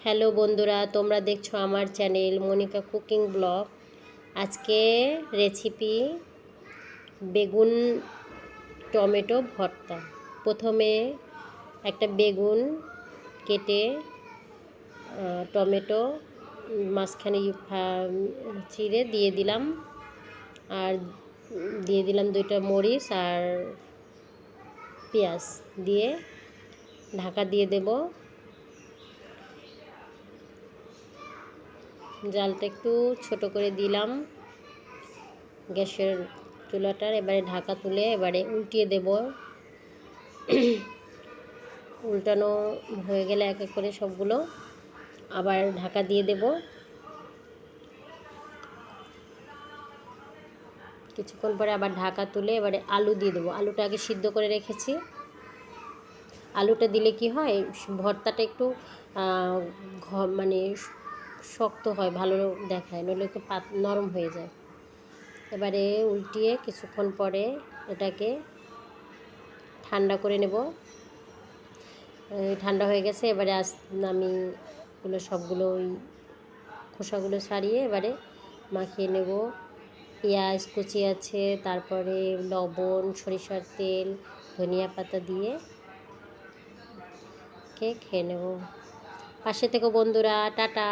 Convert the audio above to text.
Hello বন্ধুরা, তোমরা দেখছো আমার চ্যানেল মনিকা কুকিং ব্লগ। আজকে রেসিপি বেগুন টমেটো ভর্তা। প্রথমে একটা বেগুন কেটে টমেটো মাঝখানে চিড়ে দিয়ে দিলাম, আর দিয়ে দিলাম 2টা মরিচ আর পেঁয়াজ দিয়ে ঢাকা দিয়ে দেব। জালটা একটু ছোট করে দিলাম গ্যাসের চুলাটার। এবারে ঢাকা তুলে এবারে উল্টিয়ে দেব। উল্টানো হয়ে গেলে এক এক করে সবগুলো আবার ঢাকা দিয়ে দেব। কিছুক্ষণ পরে আবার ঢাকা তুলে এবারে আলু দিয়ে দেবো। আলুটা আগে সিদ্ধ করে রেখেছি। আলুটা দিলে কি হয়, ভর্তাটা একটু মানে শক্ত হয়, ভালো দেখায়, নইলে একটু নরম হয়ে যায়। এবারে উল্টিয়ে কিছুক্ষণ পরে এটাকে ঠান্ডা করে নেব। ঠান্ডা হয়ে গেছে। এবারে আমি সবগুলো ওই খোসাগুলো ছাড়িয়ে এবারে মাখিয়ে নেব। পেঁয়াজ কুচি আছে, তারপরে লবণ, সরিষার তেল, ধনিয়া পাতা দিয়ে খেয়ে নেব। পাশে থেকে বন্ধুরা, টাটা।